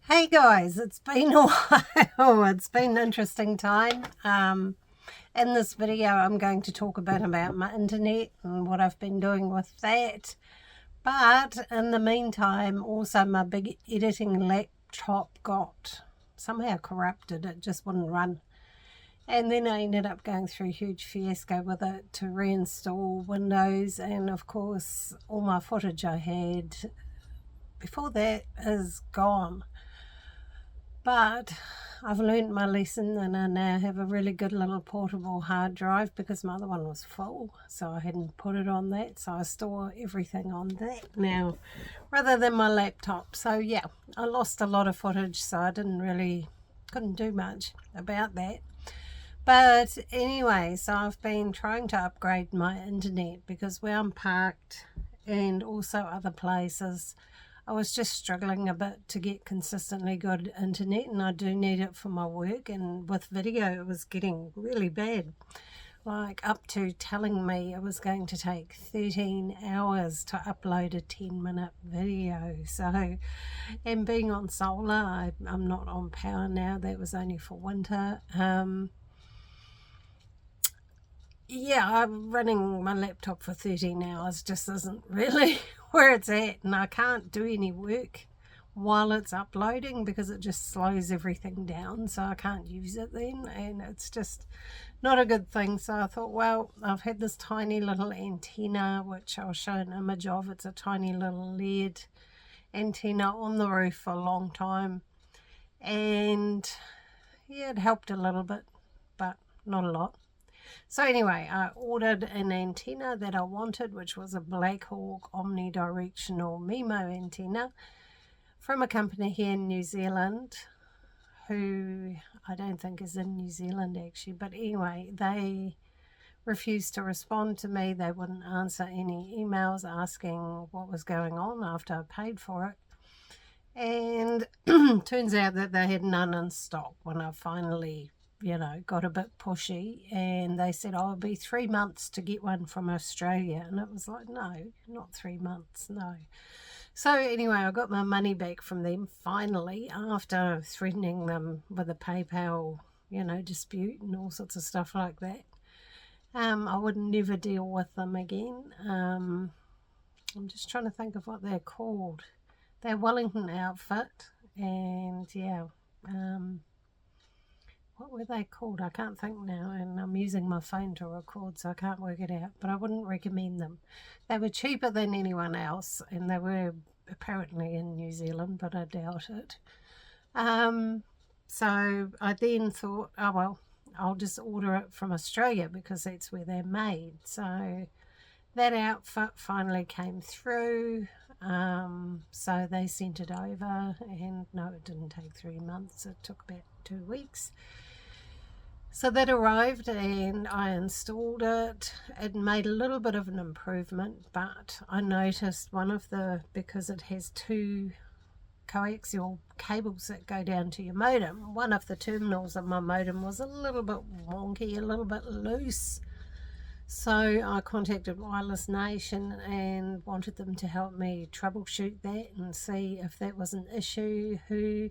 Hey guys, it's been a while. It's been an interesting time. In this video I'm going to talk a bit about my internet and what I've been doing with that. But in the meantime, also my big editing laptop got somehow corrupted. It just wouldn't run. And then I ended up going through a huge fiasco with it to reinstall Windows, and of course all my footage I had before that is gone. But I've learned my lesson, and I now have a really good little portable hard drive because my other one was full, so I hadn't put it on that, so I store everything on that now rather than my laptop. So yeah, I lost a lot of footage, so I couldn't do much about that. But anyway, so I've been trying to upgrade my internet because where I'm parked and also other places, I was just struggling a bit to get consistently good internet, and I do need it for my work. And with video, it was getting really bad, like up to telling me it was going to take 13 hours to upload a 10-minute video. So, and being on solar, I'm not on power now. That was only for winter. Yeah, I'm running my laptop for 13 hours just isn't really where it's at, and I can't do any work while it's uploading because it just slows everything down, so I can't use it then, and it's just not a good thing. So I thought, well, I've had this tiny little antenna, which I'll show an image of. It's a tiny little LED antenna on the roof for a long time, and yeah, it helped a little bit, but not a lot. So anyway, I ordered an antenna that I wanted, which was a Blackhawk omnidirectional MIMO antenna from a company here in New Zealand, who I don't think is in New Zealand actually, but anyway, they refused to respond to me. They wouldn't answer any emails asking what was going on after I paid for it. And turns out that they had none in stock when I finally got a bit pushy, and they said, oh, it'll be 3 months to get one from Australia. And it was like, no, not 3 months, no. So anyway, I got my money back from them finally after threatening them with a PayPal, dispute and all sorts of stuff like that. I would never deal with them again. I'm just trying to think of what they're called. They're Wellington outfit, and yeah, what were they called? I can't think now, and I'm using my phone to record, so I can't work it out, but I wouldn't recommend them. They were cheaper than anyone else, and they were apparently in New Zealand, but I doubt it. So I then thought, oh well, I'll just order it from Australia because that's where they're made. So that outfit finally came through. So they sent it over, and no, it didn't take 3 months. It took about 2 weeks. So that arrived, and I installed it. It made a little bit of an improvement, but I noticed because it has 2 coaxial cables that go down to your modem, one of the terminals of my modem was a little bit wonky, a little bit loose. So I contacted Wireless Nation and wanted them to help me troubleshoot that and see if that was an issue, who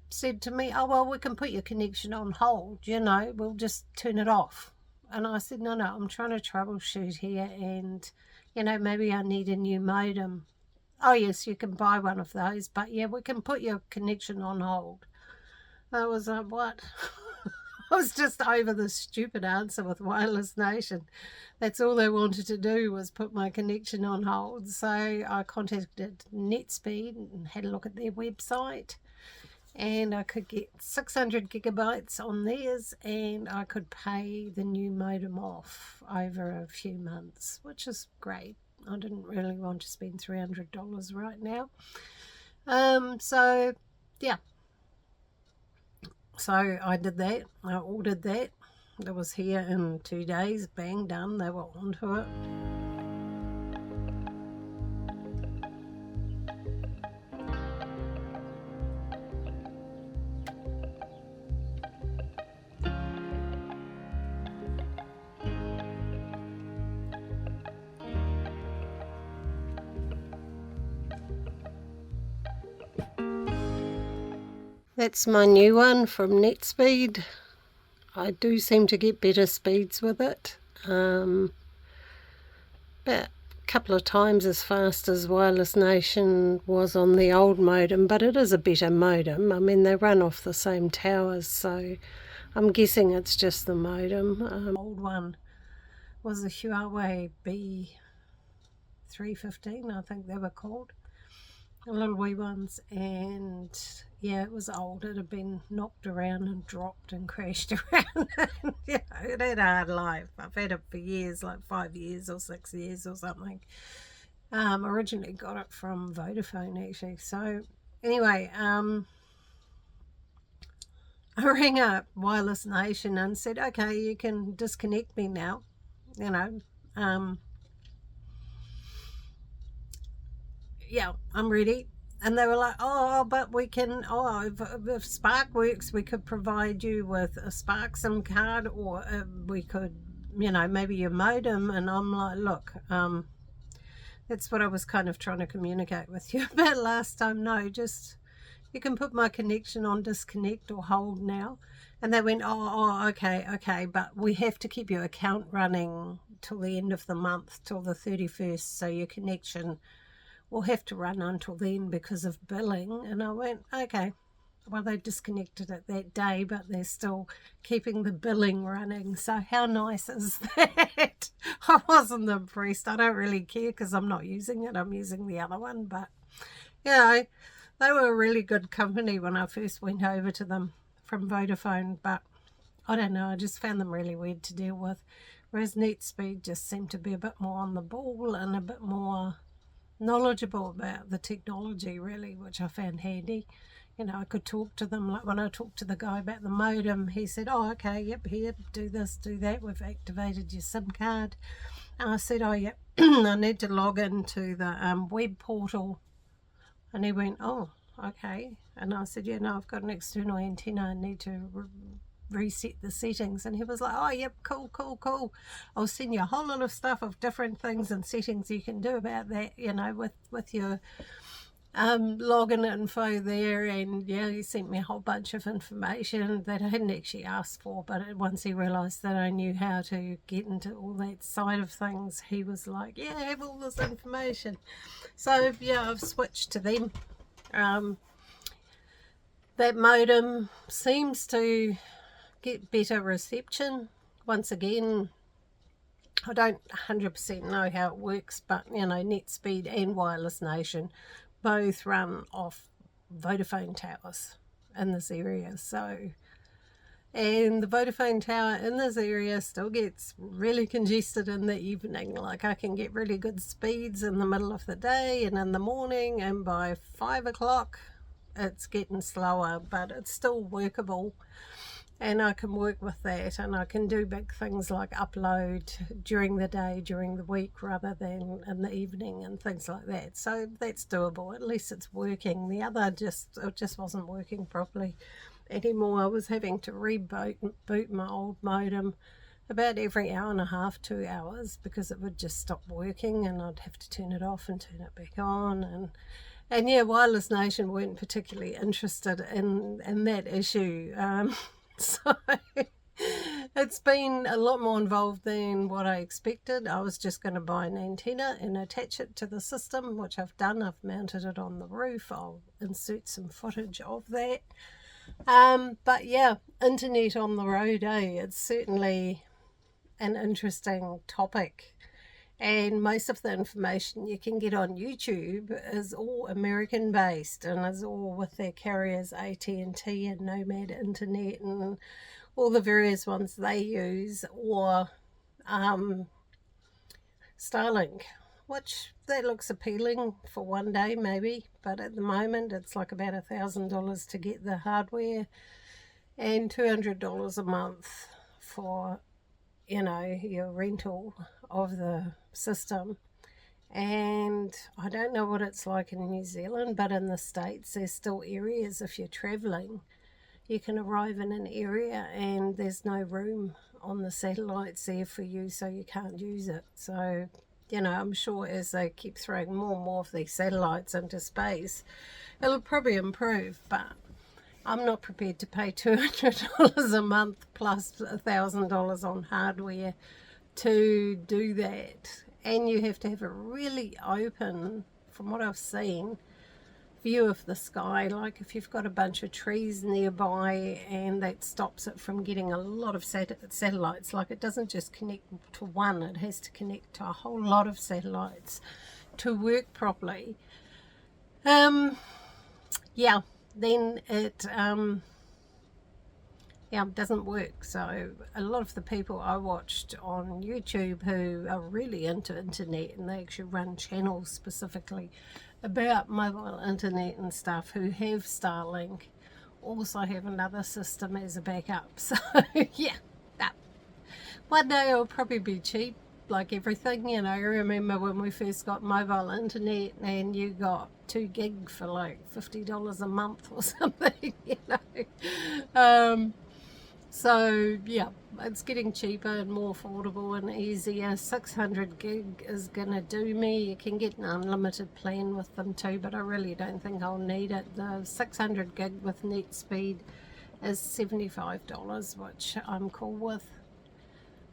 said to me, oh well, we can put your connection on hold, we'll just turn it off. And I said, no, I'm trying to troubleshoot here, and maybe I need a new modem. Oh yes, you can buy one of those, but yeah, we can put your connection on hold. I was like, what? I was just over the stupid answer with Wireless Nation. That's all they wanted to do was put my connection on hold. So I contacted NetSpeed and had a look at their website, and I could get 600 gigabytes on theirs, and I could pay the new modem off over a few months, which is great. I didn't really want to spend $300 right now. So yeah. So I did that. I ordered that. It was here in 2 days. Bang, done. They were onto it. That's my new one from NetSpeed. I do seem to get better speeds with it. About a couple of times as fast as Wireless Nation was on the old modem, but it is a better modem. I mean, they run off the same towers, so I'm guessing it's just the modem. Old one was a Huawei B315, I think they were called. Little wee ones, and yeah, it was old. It had been knocked around and dropped and crashed around. And, you know, it had a hard life. I've had it for years, like 5 years or 6 years or something. Originally got it from Vodafone actually. So anyway, I rang up Wireless Nation and said, okay, you can disconnect me now, you know. Yeah, I'm ready. And they were like, oh, but we can, if Spark works, we could provide you with a Spark SIM card, or we could, you know, maybe your modem. And I'm like, look, that's what I was kind of trying to communicate with you about last time. No, just, you can put my connection on disconnect or hold now. And they went, okay, but we have to keep your account running till the end of the month, till the 31st, so your connection will have to run until then because of billing. And I went, okay. Well, they disconnected it that day, but they're still keeping the billing running. So how nice is that? I wasn't impressed. I don't really care because I'm not using it. I'm using the other one. But, you know, they were a really good company when I first went over to them from Vodafone. But I don't know, I just found them really weird to deal with. Whereas NetSpeed just seemed to be a bit more on the ball and a bit more knowledgeable about the technology, really, which I found handy. You know, I could talk to them. Like when I talked to the guy about the modem, he said, oh, okay, yep, here, do this, do that, we've activated your SIM card. And I said, oh, yep, I need to log into the web portal. And he went, oh, okay. And I said, yeah, no, I've got an external antenna, I need to reset the settings. And he was like, oh, yep, cool. I'll send you a whole lot of stuff of different things and settings you can do about that, you know, with your login info there. And yeah, he sent me a whole bunch of information that I hadn't actually asked for, but once he realized that I knew how to get into all that side of things, he was like, yeah, have all this information. So yeah, I've switched to them. That modem seems to get better reception. Once again, I don't 100% know how it works, but you know, NetSpeed and Wireless Nation both run off Vodafone towers in this area. So, and the Vodafone tower in this area still gets really congested in the evening. Like I can get really good speeds in the middle of the day and in the morning, and by 5 o'clock it's getting slower, but it's still workable. And I can work with that, and I can do big things like upload during the day, during the week, rather than in the evening and things like that. So that's doable. At least it's working. The other it just wasn't working properly anymore. I was having to boot my old modem about every hour and a half, 2 hours, because it would just stop working, and I'd have to turn it off and turn it back on. And yeah, Wireless Nation weren't particularly interested in that issue. So it's been a lot more involved than what I expected. I was just going to buy an antenna and attach it to the system, which I've done. I've mounted it on the roof. I'll insert some footage of that. But yeah, internet on the road, it's certainly an interesting topic. And most of the information you can get on YouTube is all American based, and is all with their carriers AT&T and Nomad Internet and all the various ones they use, or Starlink, which that looks appealing for one day maybe, but at the moment it's like about $1,000 to get the hardware and $200 a month for, you know, your rental of the system. And I don't know what it's like in New Zealand, but in the States there's still areas, if you're traveling, you can arrive in an area and there's no room on the satellites there for you, so you can't use it. So, you know, I'm sure as they keep throwing more and more of these satellites into space, it'll probably improve. But I'm not prepared to pay $200 a month plus $1,000 on hardware to do that. And you have to have a really open, from what I've seen, view of the sky. Like if you've got a bunch of trees nearby, and that stops it from getting a lot of satellites. Like it doesn't just connect to one, it has to connect to a whole lot of satellites to work properly. Yeah, then it doesn't work. So a lot of the people I watched on YouTube who are really into internet, and they actually run channels specifically about mobile internet and stuff, who have Starlink, also have another system as a backup. So yeah, one day it'll probably be cheap, like everything, you know. I remember when we first got mobile internet and you got 2 gig for like $50 a month or something, you know. So yeah, it's getting cheaper and more affordable and easier. 600 gig is gonna do me. You can get an unlimited plan with them too, but I really don't think I'll need it. The 600 gig with net speed is $75, which I'm cool with.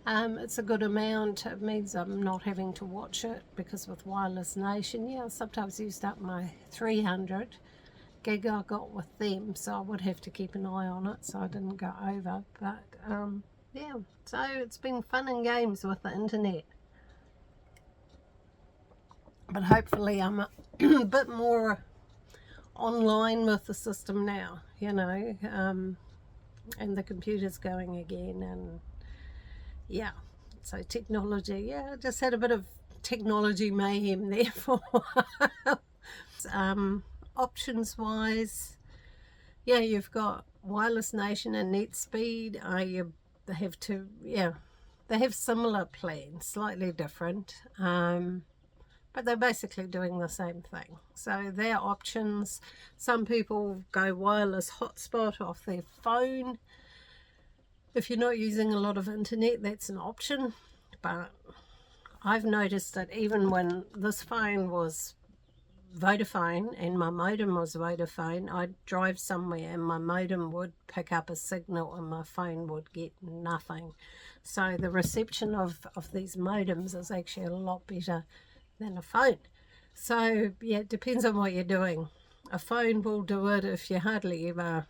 It's a good amount. It means I'm not having to watch it, because with Wireless Nation, yeah, I sometimes used up my 300 gig I got with them, so I would have to keep an eye on it so I didn't go over. But yeah, so it's been fun and games with the internet, but hopefully I'm a bit more online with the system now, you know, and the computer's going again, and yeah, so technology, yeah, I just had a bit of technology mayhem there for a while. Options wise, yeah, you've got Wireless Nation and net speed. They have similar plans, slightly different, but they're basically doing the same thing. So their options, some people go wireless hotspot off their phone. If you're not using a lot of internet, that's an option. But I've noticed that even when this phone was Vodafone and my modem was Vodafone, I'd drive somewhere and my modem would pick up a signal and my phone would get nothing. So the reception of these modems is actually a lot better than a phone. So yeah, it depends on what you're doing. A phone will do it if you're hardly ever,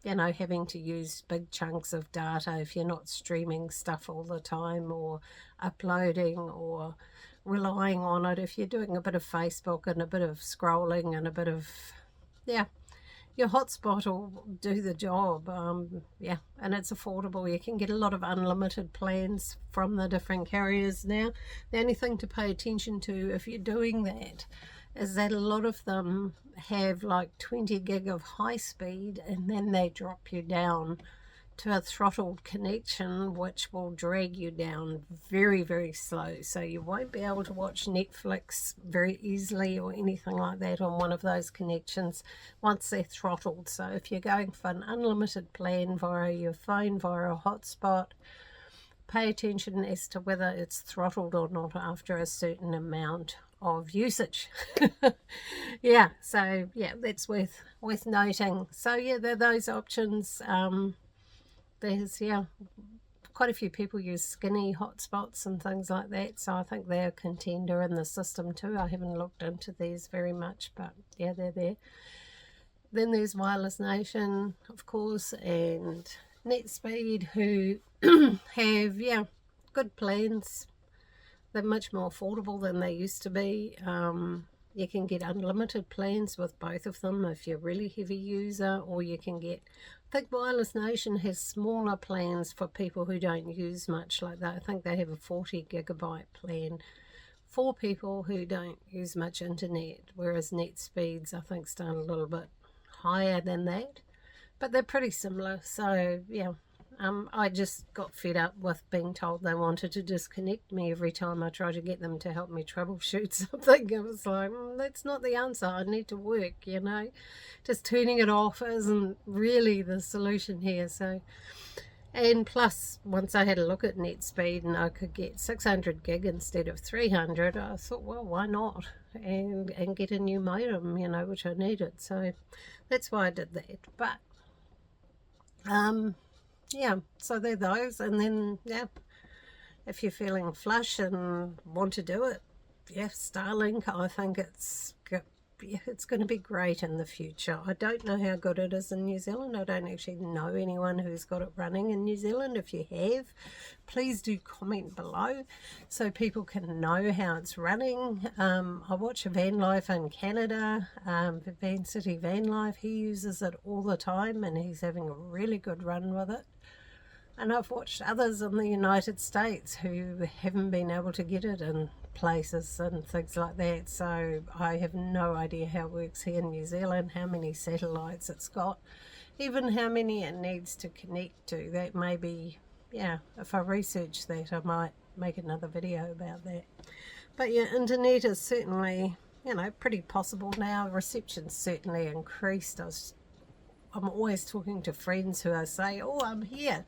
you know, having to use big chunks of data, if you're not streaming stuff all the time or uploading or relying on it. If you're doing a bit of Facebook and a bit of scrolling and a bit of, yeah, your hotspot will do the job. Yeah, and it's affordable. You can get a lot of unlimited plans from the different carriers now. The only thing to pay attention to if you're doing that is that a lot of them have like 20 gig of high speed, and then they drop you down to a throttled connection, which will drag you down very, very slow. So you won't be able to watch Netflix very easily or anything like that on one of those connections once they're throttled. So if you're going for an unlimited plan via your phone, via a hotspot, pay attention as to whether it's throttled or not after a certain amount of usage. Yeah, so yeah, that's worth noting. So yeah, there are those options. There's, yeah, quite a few people use skinny hotspots and things like that, so I think they're a contender in the system too. I haven't looked into these very much, but yeah, they're there. Then there's Wireless Nation, of course, and NetSpeed, who have, yeah, good plans. They're much more affordable than they used to be. You can get unlimited plans with both of them if you're a really heavy user, or you can get, I think Wireless Nation has smaller plans for people who don't use much like that. I think they have a 40 gigabyte plan for people who don't use much internet, whereas NetSpeeds I think start a little bit higher than that, but they're pretty similar. So yeah, I just got fed up with being told they wanted to disconnect me every time I tried to get them to help me troubleshoot something. I was like, that's not the answer. I need to work, you know. Just turning it off isn't really the solution here. So, and plus, once I had a look at net speed and I could get 600 gig instead of 300, I thought, well, why not? And get a new modem, you know, which I needed. So that's why I did that. But Yeah, so they're those. And then, yeah, if you're feeling flush and want to do it, yeah, Starlink, I think it's going to be great in the future. I don't know how good it is in New Zealand. I don't actually know anyone who's got it running in New Zealand. If you have, please do comment below so people can know how it's running. I watch a van life in Canada, Van City Van Life. He uses it all the time and he's having a really good run with it. And I've watched others in the United States who haven't been able to get it in places and things like that. So I have no idea how it works here in New Zealand, how many satellites it's got, even how many it needs to connect to. That may be, yeah, if I research that, I might make another video about that. But yeah, internet is certainly, you know, pretty possible now. Reception's certainly increased. I'm always talking to friends who I say, oh, I'm here.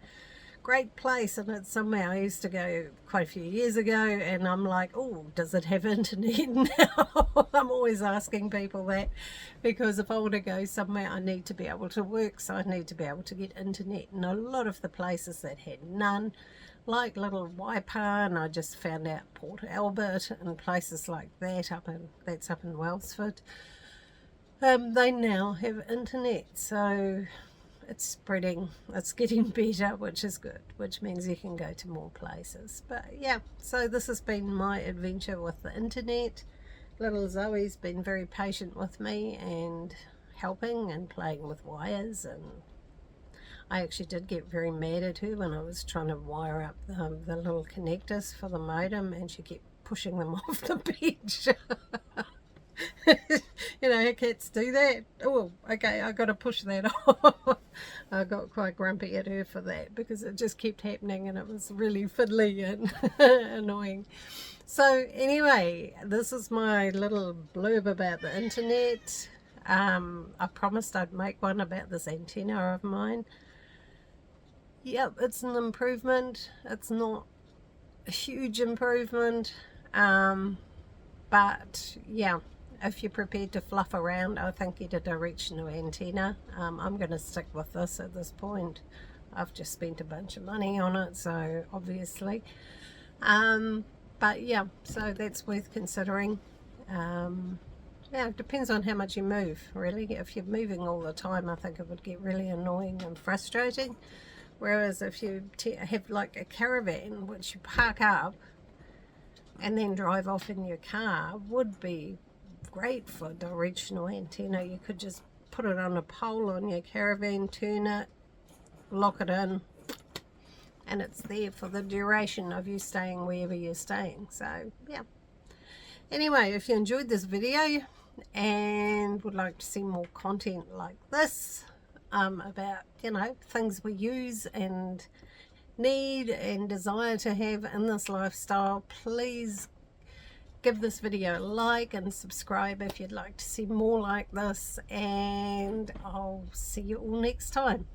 Great place, and it's somewhere I used to go quite a few years ago, and I'm like, oh, does it have internet now? I'm always asking people that, because if I want to go somewhere I need to be able to work, so I need to be able to get internet. And a lot of the places that had none, like Little Waipa, and I just found out Port Albert and places like that that's up in Wellsford, they now have internet. So it's spreading, it's getting better, which is good, which means you can go to more places. But yeah, so this has been my adventure with the internet. Little Zoe's been very patient with me and helping and playing with wires, and I actually did get very mad at her when I was trying to wire up the little connectors for the modem, and she kept pushing them off the bench. You know, cats do that. Oh, okay, I got to push that off. I got quite grumpy at her for that because it just kept happening and it was really fiddly and annoying. So anyway, this is my little blurb about the internet. I promised I'd make one about this antenna of mine. Yep, it's an improvement. It's not a huge improvement, but yeah, if you're prepared to fluff around, I think get a directional antenna. I'm going to stick with this at this point. I've just spent a bunch of money on it, so obviously. But yeah, so that's worth considering. Yeah, it depends on how much you move, really. If you're moving all the time, I think it would get really annoying and frustrating. Whereas if you have like a caravan, which you park up and then drive off in your car, would be great for directional antenna. You could just put it on a pole on your caravan, turn it, lock it in, and it's there for the duration of you staying wherever you're staying. So yeah, anyway, if you enjoyed this video and would like to see more content like this, about, you know, things we use and need and desire to have in this lifestyle, please give this video a like and subscribe if you'd like to see more like this, and I'll see you all next time.